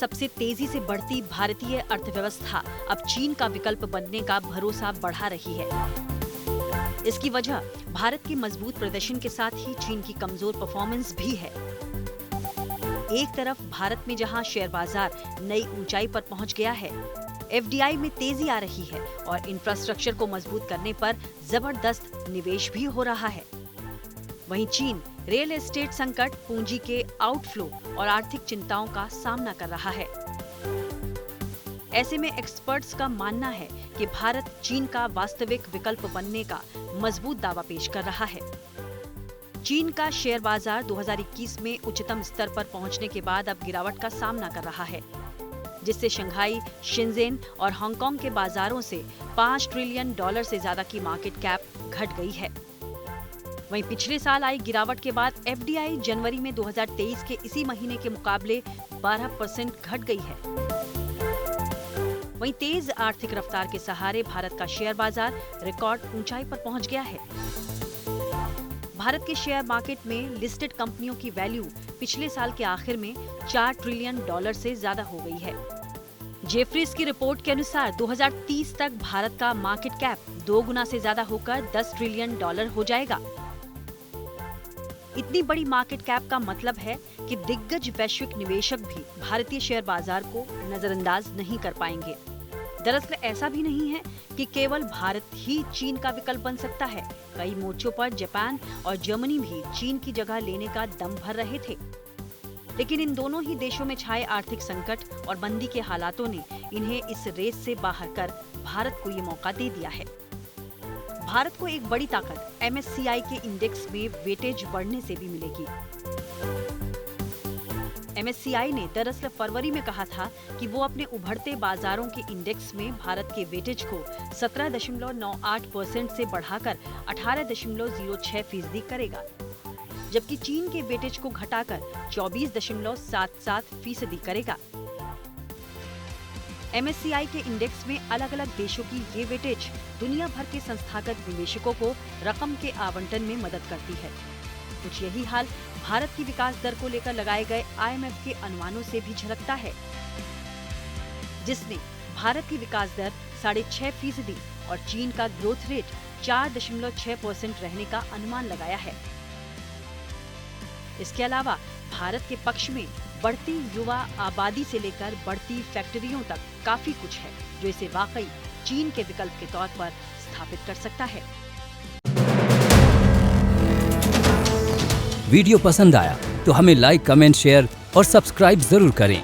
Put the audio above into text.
सबसे तेजी से बढ़ती भारतीय अर्थव्यवस्था अब चीन का विकल्प बनने का भरोसा बढ़ा रही है। इसकी वजह भारत के मजबूत प्रदर्शन के साथ ही चीन की कमजोर परफॉर्मेंस भी है। एक तरफ भारत में जहां शेयर बाजार नई ऊंचाई पर पहुंच गया है, एफडीआई में तेजी आ रही है और इंफ्रास्ट्रक्चर को मजबूत करने पर जबरदस्त निवेश भी हो रहा है। वहीं चीन रियल एस्टेट संकट, पूंजी के आउटफ्लो और आर्थिक चिंताओं का सामना कर रहा है। ऐसे में एक्सपर्ट्स का मानना है कि भारत चीन का वास्तविक विकल्प बनने का मजबूत दावा पेश कर रहा है। चीन का शेयर बाजार 2021 में उच्चतम स्तर पर पहुंचने के बाद अब गिरावट का सामना कर रहा है, जिससे शंघाई, शेंजेन और हांगकांग के बाजारों से $5 ट्रिलियन से ज्यादा की मार्केट कैप घट गई है। वहीं पिछले साल आई गिरावट के बाद एफडीआई जनवरी में 2023 के इसी महीने के मुकाबले 12% घट गई है। वहीं तेज आर्थिक रफ्तार के सहारे भारत का शेयर बाजार रिकॉर्ड ऊंचाई पर पहुंच गया है। भारत के शेयर मार्केट में लिस्टेड कंपनियों की वैल्यू पिछले साल के आखिर में $4 ट्रिलियन से ज्यादा हो गई है। जेफरीज की रिपोर्ट के अनुसार 2030 तक भारत का मार्केट कैप 2 गुना से ज्यादा होकर $10 ट्रिलियन हो जाएगा। इतनी बड़ी मार्केट कैप का मतलब है कि दिग्गज वैश्विक निवेशक भी भारतीय शेयर बाजार को नजरअंदाज नहीं कर पाएंगे। दरअसल ऐसा भी नहीं है कि केवल भारत ही चीन का विकल्प बन सकता है। कई मोर्चों पर जापान और जर्मनी भी चीन की जगह लेने का दम भर रहे थे, लेकिन इन दोनों ही देशों में छाए आर्थिक संकट और मंदी के हालातों ने इन्हें इस रेस से बाहर कर भारत को ये मौका दे दिया है। भारत को एक बड़ी ताकत MSCI के इंडेक्स में वेटेज बढ़ने से भी मिलेगी। MSCI ने दरअसल फरवरी में कहा था कि वो अपने उभरते बाजारों के इंडेक्स में भारत के वेटेज को 17.98% से बढ़ाकर 18.06% करेगा, जबकि चीन के वेटेज को घटाकर 24.77% करेगा। MSCI के इंडेक्स में अलग अलग देशों की ये वेटेज दुनिया भर के संस्थागत निवेशकों को रकम के आवंटन में मदद करती है। कुछ यही हाल भारत की विकास दर को लेकर लगाए गए IMF के अनुमानों से भी झलकता है, जिसने भारत की विकास दर 6.5% और चीन का ग्रोथ रेट 4.6% रहने का अनुमान लगाया है। इसके अलावा भारत के पक्ष में बढ़ती युवा आबादी से लेकर बढ़ती फैक्ट्रियों तक काफी कुछ है, जो इसे वाकई चीन के विकल्प के तौर पर स्थापित कर सकता है। वीडियो पसंद आया तो हमें लाइक, कमेंट, शेयर और सब्सक्राइब जरूर करें।